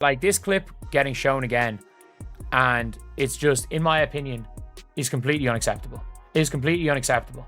Like, this clip getting shown again, and it's just, in my opinion, is completely unacceptable. It is completely unacceptable.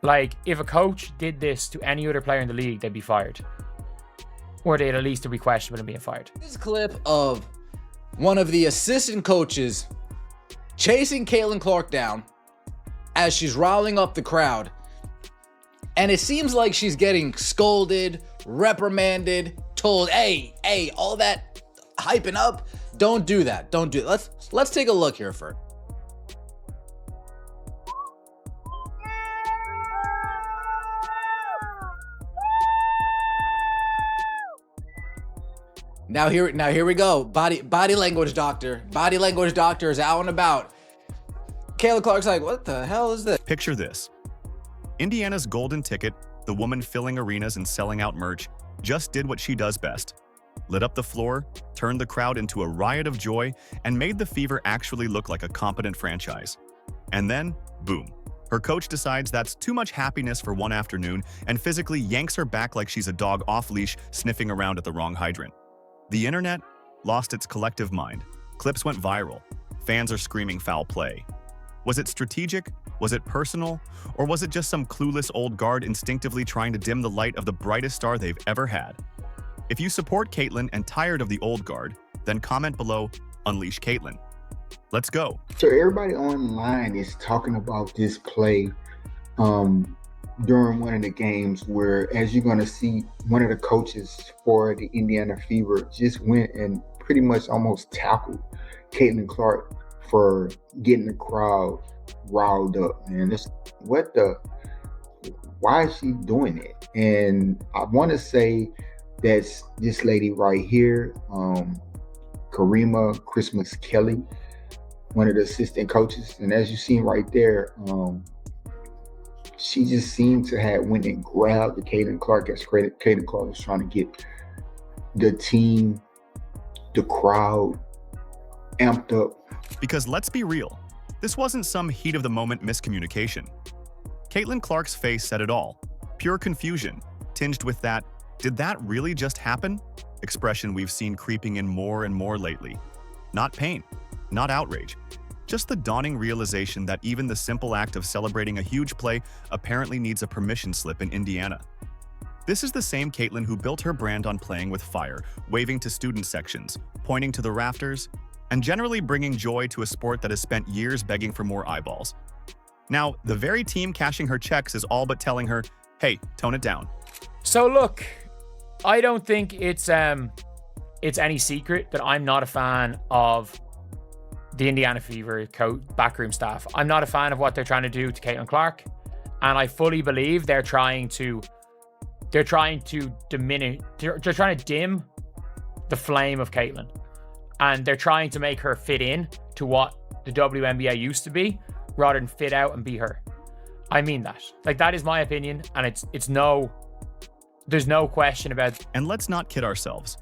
Like, if a coach did this to any other player in the league, they'd be fired. Or they'd at least be questionable in being fired. This clip of one of the assistant coaches chasing Caitlin Clark down as she's riling up the crowd. And it seems like she's getting scolded, reprimanded, told, hey, all that hyping up, don't do that. Don't do it. Let's take a look here first. Now here we go. Body language doctor. Body language doctor is out and about. Caitlin Clark's like, what the hell is this? Picture this. Indiana's golden ticket, the woman filling arenas and selling out merch, just did what she does best. Lit up the floor, turned the crowd into a riot of joy, and made the Fever actually look like a competent franchise. And then, boom. Her coach decides that's too much happiness for one afternoon and physically yanks her back like she's a dog off-leash sniffing around at the wrong hydrant. The internet lost its collective mind. Clips went viral. Fans are screaming foul play. Was it strategic? Was it personal? Or was it just some clueless old guard instinctively trying to dim the light of the brightest star they've ever had? If you support Caitlin and tired of the old guard, then comment below, Unleash Caitlin. Let's go. So everybody online is talking about this play during one of the games where, as you're going to see, one of the coaches for the Indiana Fever just went and pretty much almost tackled Caitlin Clark for getting the crowd riled up. And it's why is she doing it? And I want to say that's this lady right here, Karima Christmas Kelly, one of the assistant coaches. And as you seen right there, she just seemed to have went and grabbed the Caitlin Clark as Caitlin Clark was trying to get the team, the crowd amped up. Because let's be real, this wasn't some heat-of-the-moment miscommunication. Caitlin Clark's face said it all. Pure confusion, tinged with that, did that really just happen? Expression we've seen creeping in more and more lately. Not pain, not outrage. Just the dawning realization that even the simple act of celebrating a huge play apparently needs a permission slip in Indiana. This is the same Caitlin who built her brand on playing with fire, waving to student sections, pointing to the rafters, and generally bringing joy to a sport that has spent years begging for more eyeballs. Now, the very team cashing her checks is all but telling her, hey, tone it down. So look, I don't think it's any secret that I'm not a fan of the Indiana Fever backroom staff. I'm not a fan of what they're trying to do to Caitlin Clark, and I fully believe they're trying to diminish, they're trying to dim the flame of Caitlin, and they're trying to make her fit in to what the WNBA used to be, rather than fit out and be her. I mean that. Like, that is my opinion, and there's no question about it. And let's not kid ourselves.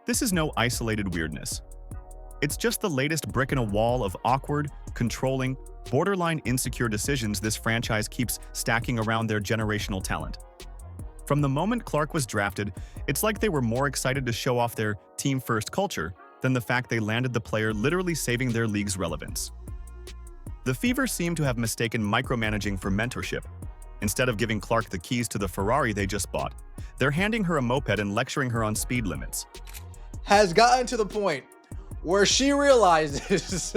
This is no isolated weirdness. It's just the latest brick in a wall of awkward, controlling, borderline insecure decisions this franchise keeps stacking around their generational talent. From the moment Clark was drafted, it's like they were more excited to show off their team-first culture than the fact they landed the player literally saving their league's relevance. The Fever seem to have mistaken micromanaging for mentorship. Instead of giving Clark the keys to the Ferrari they just bought, they're handing her a moped and lecturing her on speed limits. Has gotten to the point where she realizes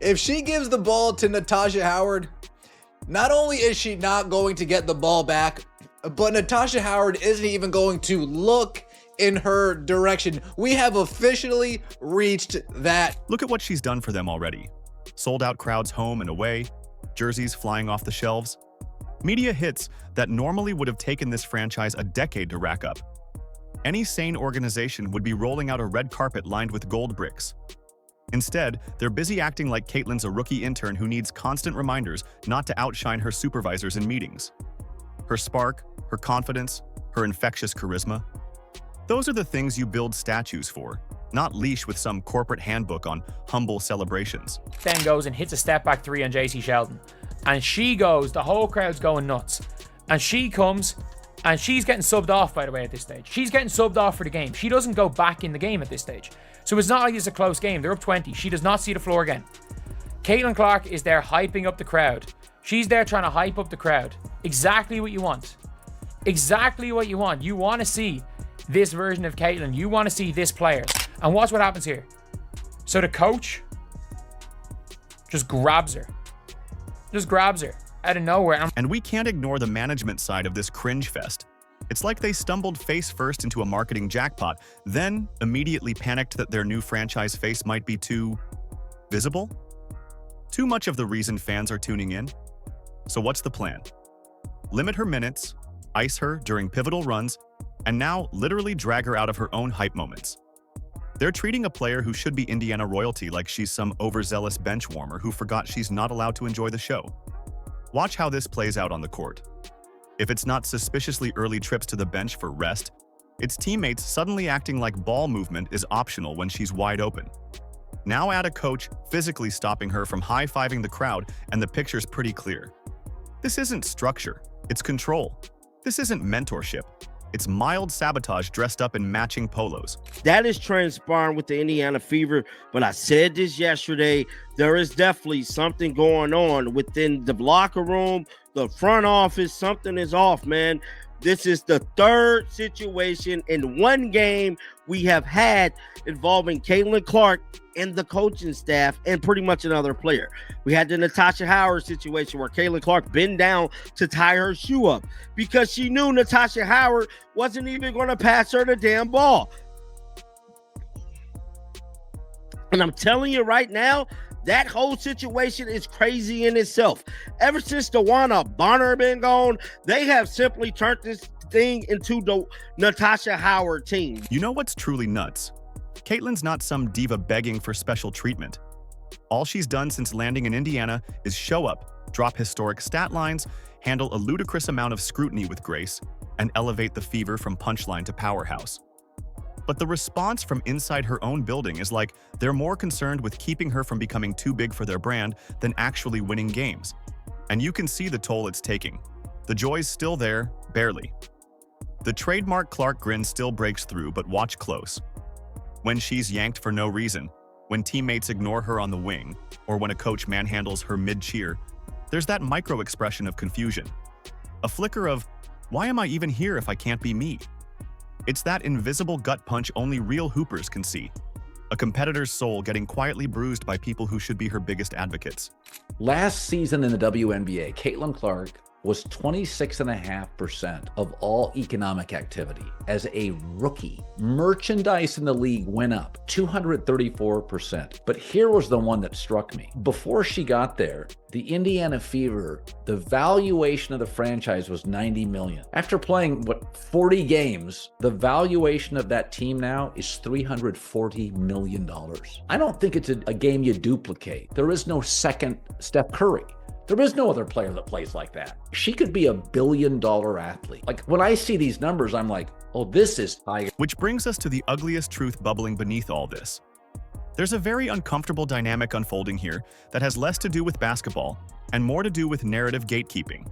if she gives the ball to Natasha Howard, not only is she not going to get the ball back, but Natasha Howard isn't even going to look in her direction. We have officially reached that. Look at what she's done for them already. Sold out crowds home and away, jerseys flying off the shelves. Media hits that normally would have taken this franchise a decade to rack up. Any sane organization would be rolling out a red carpet lined with gold bricks. Instead, they're busy acting like Caitlin's a rookie intern who needs constant reminders not to outshine her supervisors in meetings. Her spark, her confidence, her infectious charisma. Those are the things you build statues for, not leash with some corporate handbook on humble celebrations. Then goes and hits a step back three on JC Sheldon. And she goes, the whole crowd's going nuts. And she comes And she's getting subbed off, by the way, at this stage. She's getting subbed off for the game. She doesn't go back in the game at this stage. So it's not like it's a close game. They're up 20. She does not see the floor again. Caitlin Clark is there hyping up the crowd. She's there trying to hype up the crowd. Exactly what you want. Exactly what you want. You want to see this version of Caitlin. You want to see this player. And watch what happens here. So the coach just grabs her. Just grabs her out of nowhere. And we can't ignore the management side of this cringe fest. It's like they stumbled face first into a marketing jackpot, then immediately panicked that their new franchise face might be too visible? Too much of the reason fans are tuning in? So what's the plan? Limit her minutes, ice her during pivotal runs, and now literally drag her out of her own hype moments. They're treating a player who should be Indiana royalty like she's some overzealous bench warmer who forgot she's not allowed to enjoy the show. Watch how this plays out on the court. If it's not suspiciously early trips to the bench for rest, it's teammates suddenly acting like ball movement is optional when she's wide open. Now add a coach physically stopping her from high-fiving the crowd, and the picture's pretty clear. This isn't structure, it's control. This isn't mentorship. It's mild sabotage dressed up in matching polos. That is transpiring with the Indiana Fever, but I said this yesterday, there is definitely something going on within the locker room, the front office. Something is off, man. This is the third situation in one game we have had involving Caitlin Clark and the coaching staff and pretty much another player. We had the Natasha Howard situation where Caitlin Clark bent down to tie her shoe up because she knew Natasha Howard wasn't even going to pass her the damn ball. And I'm telling you right now, that whole situation is crazy in itself. Ever since DeWanna Bonner been gone, they have simply turned this thing into the Natasha Howard team. You know what's truly nuts? Caitlin's not some diva begging for special treatment. All she's done since landing in Indiana is show up, drop historic stat lines, handle a ludicrous amount of scrutiny with grace, and elevate the Fever from punchline to powerhouse. But the response from inside her own building is like they're more concerned with keeping her from becoming too big for their brand than actually winning games. And you can see the toll it's taking. The joy's still there, barely. The trademark Clark grin still breaks through, but watch close. When she's yanked for no reason, when teammates ignore her on the wing, or when a coach manhandles her mid-cheer, there's that micro-expression of confusion. A flicker of, why am I even here if I can't be me? It's that invisible gut punch only real hoopers can see. A competitor's soul getting quietly bruised by people who should be her biggest advocates. Last season in the WNBA, Caitlin Clark was 26.5% of all economic activity as a rookie. Merchandise in the league went up 234%. But here was the one that struck me. Before she got there, the Indiana Fever, the valuation of the franchise was $90 million. After playing, 40 games, the valuation of that team now is $340 million. I don't think it's a game you duplicate. There is no second Steph Curry. There is no other player that plays like that. She could be $1 billion athlete. Like, when I see these numbers, I'm like, oh, this is high. Which brings us to the ugliest truth bubbling beneath all this. There's a very uncomfortable dynamic unfolding here that has less to do with basketball and more to do with narrative gatekeeping.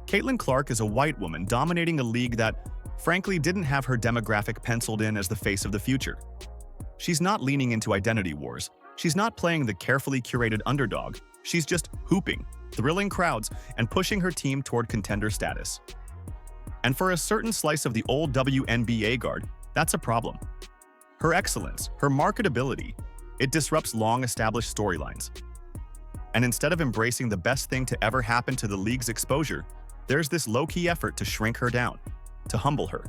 Caitlin Clark is a white woman dominating a league that, frankly, didn't have her demographic penciled in as the face of the future. She's not leaning into identity wars. She's not playing the carefully curated underdog. She's just hooping, thrilling crowds, and pushing her team toward contender status. And for a certain slice of the old WNBA guard, that's a problem. Her excellence, her marketability, it disrupts long-established storylines. And instead of embracing the best thing to ever happen to the league's exposure, there's this low-key effort to shrink her down, to humble her,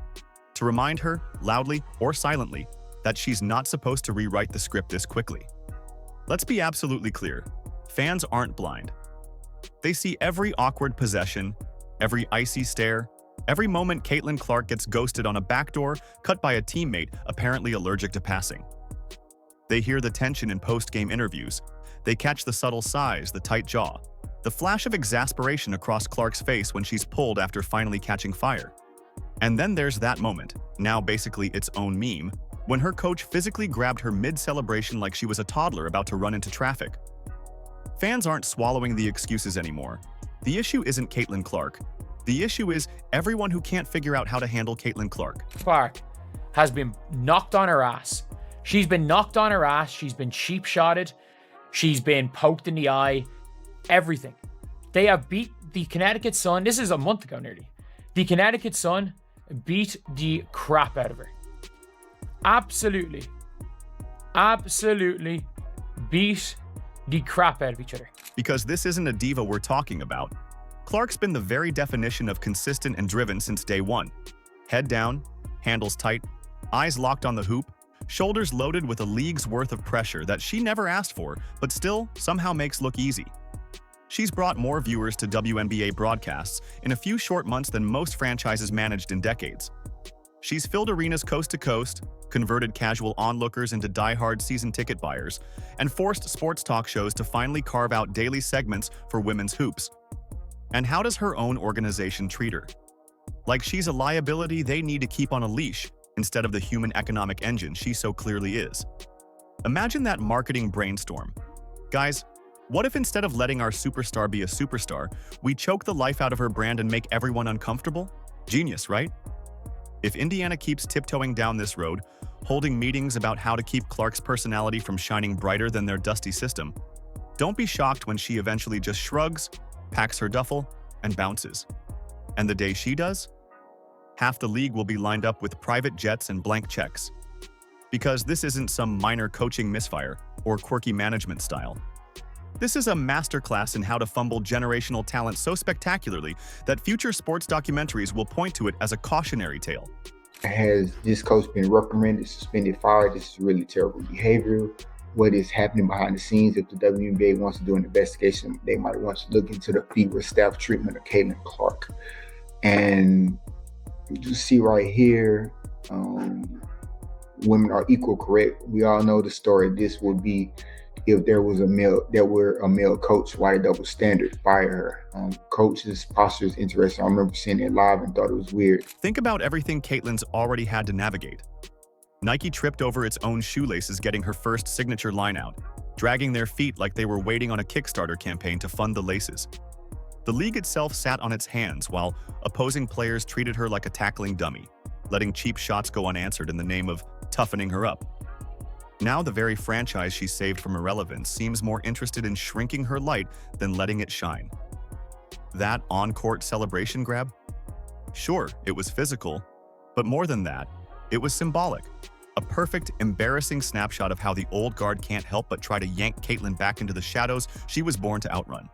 to remind her, loudly or silently, that she's not supposed to rewrite the script this quickly. Let's be absolutely clear. Fans aren't blind. They see every awkward possession, every icy stare, every moment Caitlin Clark gets ghosted on a backdoor cut by a teammate apparently allergic to passing. They hear the tension in post-game interviews. They catch the subtle sighs, the tight jaw, the flash of exasperation across Clark's face when she's pulled after finally catching fire. And then there's that moment, now basically its own meme, when her coach physically grabbed her mid-celebration like she was a toddler about to run into traffic. Fans aren't swallowing the excuses anymore. The issue isn't Caitlin Clark. The issue is everyone who can't figure out how to handle Caitlin Clark. Clark has been knocked on her ass. She's been knocked on her ass. She's been cheap shotted. She's been poked in the eye. Everything. They have beat the Connecticut Sun. This is a month ago nearly. The Connecticut Sun beat the crap out of her. Absolutely beat the crap out of each other. Because this isn't a diva we're talking about. Clark's been the very definition of consistent and driven since day one. Head down, handles tight, eyes locked on the hoop, shoulders loaded with a league's worth of pressure that she never asked for, but still somehow makes look easy. She's brought more viewers to WNBA broadcasts in a few short months than most franchises managed in decades. She's filled arenas coast to coast, converted casual onlookers into die-hard season ticket buyers, and forced sports talk shows to finally carve out daily segments for women's hoops. And how does her own organization treat her? Like she's a liability they need to keep on a leash instead of the human economic engine she so clearly is. Imagine that marketing brainstorm. Guys, what if instead of letting our superstar be a superstar, we choke the life out of her brand and make everyone uncomfortable? Genius, right? If Indiana keeps tiptoeing down this road, holding meetings about how to keep Clark's personality from shining brighter than their dusty system, don't be shocked when she eventually just shrugs, packs her duffel, and bounces. And the day she does, half the league will be lined up with private jets and blank checks. Because this isn't some minor coaching misfire or quirky management style. This is a masterclass in how to fumble generational talent so spectacularly that future sports documentaries will point to it as a cautionary tale. Has this coach been reprimanded, suspended, fired? This is really terrible behavior. What is happening behind the scenes? If the WNBA wants to do an investigation, they might want to look into the FIBA staff treatment of Caitlin Clark. And you see right here, women are equal, correct? We all know the story. This would be if there was a male coach, why the double standard? Fire her. Coach's posture is interesting. I remember seeing it live and thought it was weird. Think about everything Caitlin's already had to navigate. Nike tripped over its own shoelaces getting her first signature line out, dragging their feet like they were waiting on a Kickstarter campaign to fund the laces. The league itself sat on its hands while opposing players treated her like a tackling dummy, letting cheap shots go unanswered in the name of toughening her up. Now the very franchise she saved from irrelevance seems more interested in shrinking her light than letting it shine. That on-court celebration grab? Sure, it was physical, but more than that, it was symbolic. A perfect, embarrassing snapshot of how the old guard can't help but try to yank Caitlin back into the shadows she was born to outrun.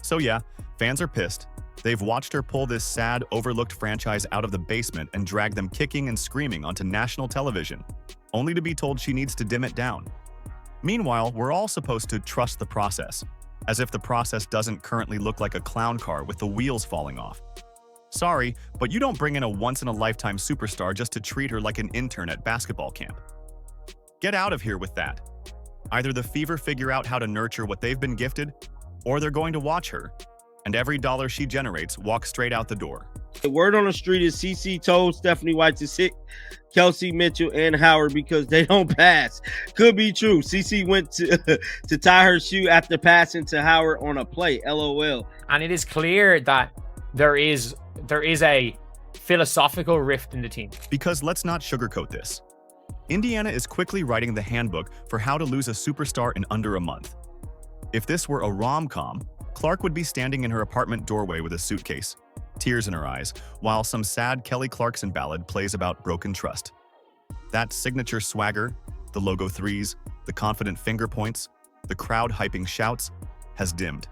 So yeah, fans are pissed. They've watched her pull this sad, overlooked franchise out of the basement and drag them kicking and screaming onto national television, only to be told she needs to dim it down. Meanwhile, we're all supposed to trust the process, as if the process doesn't currently look like a clown car with the wheels falling off. Sorry, but you don't bring in a once-in-a-lifetime superstar just to treat her like an intern at basketball camp. Get out of here with that. Either the Fever figure out how to nurture what they've been gifted, or they're going to watch her, and every dollar she generates walk straight out the door. The word on the street is CC told Stephanie White to sit Kelsey Mitchell and Howard because they don't pass. Could be true. CC went to tie her shoe after passing to Howard on a play. LOL. And it is clear that there is a philosophical rift in the team. Because let's not sugarcoat this. Indiana is quickly writing the handbook for how to lose a superstar in under a month. If this were a rom-com, Clark would be standing in her apartment doorway with a suitcase, tears in her eyes, while some sad Kelly Clarkson ballad plays about broken trust. That signature swagger, the logo threes, the confident finger points, the crowd hyping shouts, has dimmed.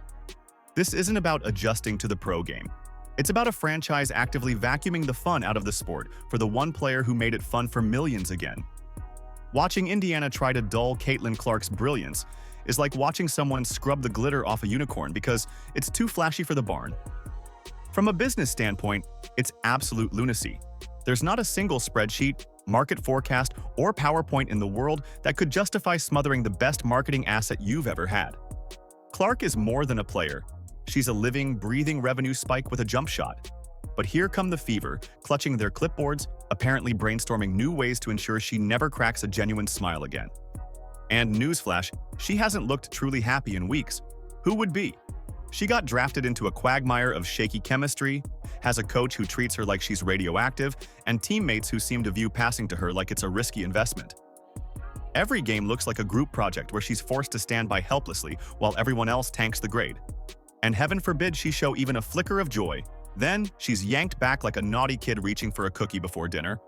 This isn't about adjusting to the pro game. It's about a franchise actively vacuuming the fun out of the sport for the one player who made it fun for millions again. Watching Indiana try to dull Caitlin Clark's brilliance is like watching someone scrub the glitter off a unicorn because it's too flashy for the barn. From a business standpoint, it's absolute lunacy. There's not a single spreadsheet, market forecast, or PowerPoint in the world that could justify smothering the best marketing asset you've ever had. Clark is more than a player. She's a living, breathing revenue spike with a jump shot. But here come the Fever, clutching their clipboards, apparently brainstorming new ways to ensure she never cracks a genuine smile again. And newsflash, she hasn't looked truly happy in weeks. Who would be? She got drafted into a quagmire of shaky chemistry, has a coach who treats her like she's radioactive, and teammates who seem to view passing to her like it's a risky investment. Every game looks like a group project where she's forced to stand by helplessly while everyone else tanks the grade. And heaven forbid she show even a flicker of joy. Then, she's yanked back like a naughty kid reaching for a cookie before dinner.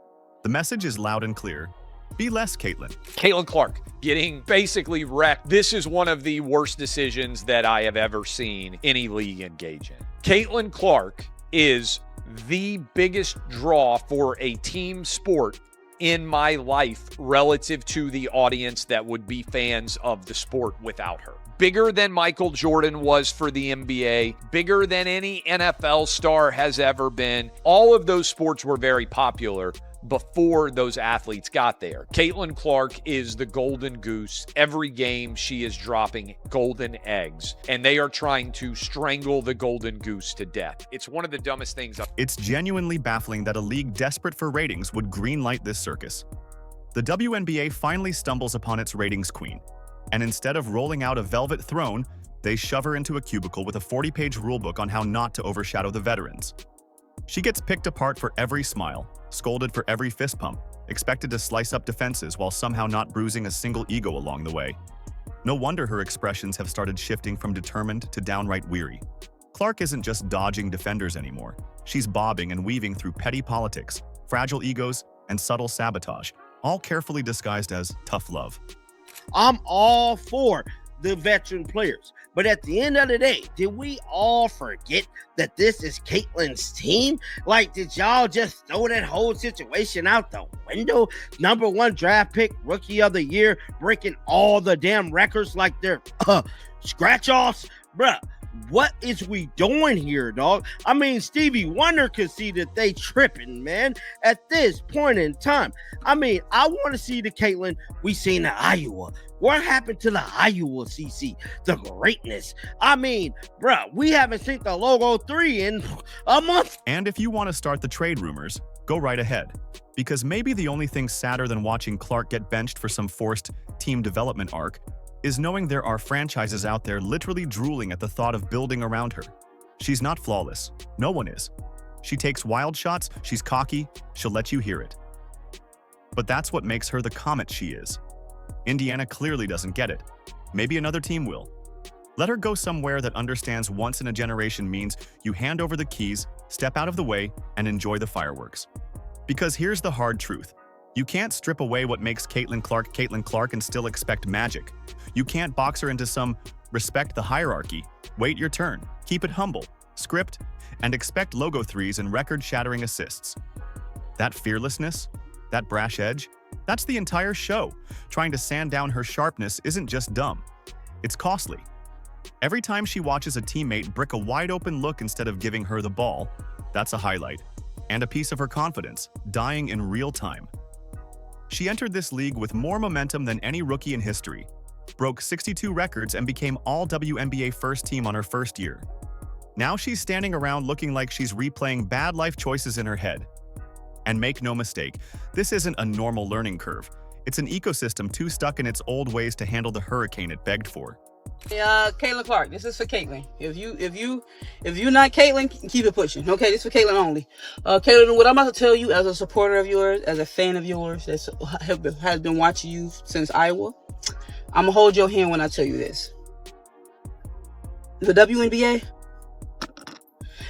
The message is loud and clear. Be less, Caitlin. Caitlin Clark getting basically wrecked. This is one of the worst decisions that I have ever seen any league engage in. Caitlin Clark is the biggest draw for a team sport in my life relative to the audience that would be fans of the sport without her. Bigger than Michael Jordan was for the NBA, bigger than any NFL star has ever been. All of those sports were very popular before those athletes got there. Caitlin Clark is the golden goose. Every game she is dropping golden eggs, and they are trying to strangle the golden goose to death. It's one of the dumbest things. It's genuinely baffling that a league desperate for ratings would greenlight this circus. The WNBA finally stumbles upon its ratings queen, and instead of rolling out a velvet throne, they shove her into a cubicle with a 40-page rulebook on how not to overshadow the veterans. She gets picked apart for every smile, scolded for every fist pump, expected to slice up defenses while somehow not bruising a single ego along the way. No wonder her expressions have started shifting from determined to downright weary. Clark isn't just dodging defenders anymore. She's bobbing and weaving through petty politics, fragile egos, and subtle sabotage, all carefully disguised as tough love. I'm all for the veteran players. But at the end of the day, did we all forget that this is Caitlin's team? Like, did y'all just throw that whole situation out the window? Number 1 draft pick, rookie of the year, breaking all the damn records like they're scratch-offs? Bruh, what is we doing here, dog? I mean, Stevie Wonder could see that they tripping, man, at this point in time. I mean, I want to see the Caitlin we seen in Iowa. What happened to the Iowa CC? The greatness. I mean, bruh, we haven't seen the Logo 3 in a month. And if you want to start the trade rumors, go right ahead. Because maybe the only thing sadder than watching Clark get benched for some forced team development arc is knowing there are franchises out there literally drooling at the thought of building around her. She's not flawless. No one is. She takes wild shots, she's cocky, she'll let you hear it. But that's what makes her the comet she is. Indiana clearly doesn't get it. Maybe another team will. Let her go somewhere that understands once in a generation means you hand over the keys, step out of the way, and enjoy the fireworks. Because here's the hard truth. You can't strip away what makes Caitlin Clark and still expect magic. You can't box her into some respect the hierarchy, wait your turn, keep it humble, script, and expect logo threes and record-shattering assists. That fearlessness, that brash edge, that's the entire show. Trying to sand down her sharpness isn't just dumb. It's costly. Every time she watches a teammate brick a wide-open look instead of giving her the ball, that's a highlight. And a piece of her confidence, dying in real time. She entered this league with more momentum than any rookie in history, broke 62 records and became all-WNBA first team on her first year. Now she's standing around looking like she's replaying bad life choices in her head. And make no mistake, this isn't a normal learning curve. It's an ecosystem too stuck in its old ways to handle the hurricane it begged for. Caitlin Clark, this is for Caitlin. If you're not Caitlin, keep it pushing. Okay, this is for Caitlin only. Caitlin, what I'm about to tell you as a supporter of yours, as a fan of yours, that has been watching you since Iowa, I'm gonna hold your hand when I tell you this. The WNBA,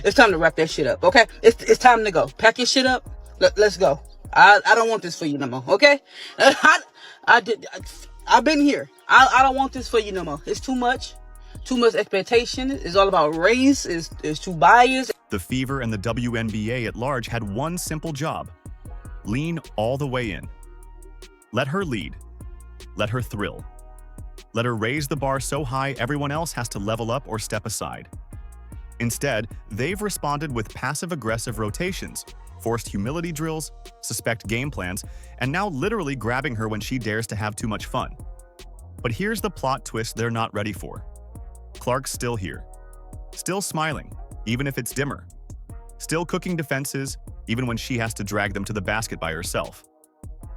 it's time to wrap that shit up. Okay, it's time to go. Pack your shit up. Let's go. I don't want this for you no more. Okay, I've been here. I don't want this for you no more. It's too much expectation. It's all about race. It's too biased. The Fever and the WNBA at large had one simple job: lean all the way in. Let her lead. Let her thrill. Let her raise the bar so high everyone else has to level up or step aside. Instead, they've responded with passive-aggressive rotations, forced humility drills, suspect game plans, and now literally grabbing her when she dares to have too much fun. But here's the plot twist they're not ready for. Clark's still here. Still smiling, even if it's dimmer. Still cooking defenses, even when she has to drag them to the basket by herself.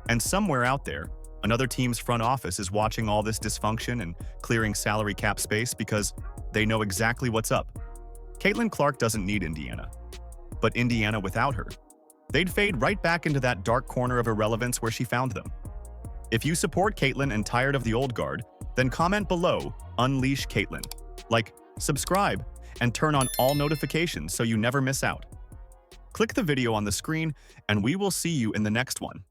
And somewhere out there, another team's front office is watching all this dysfunction and clearing salary cap space because They know exactly what's up. Caitlin Clark doesn't need Indiana. But Indiana without her, they'd fade right back into that dark corner of irrelevance where she found them. If you support Caitlin and tired of the old guard, then comment below, Unleash Caitlin. Like, subscribe, and turn on all notifications so you never miss out. Click the video on the screen, and we will see you in the next one.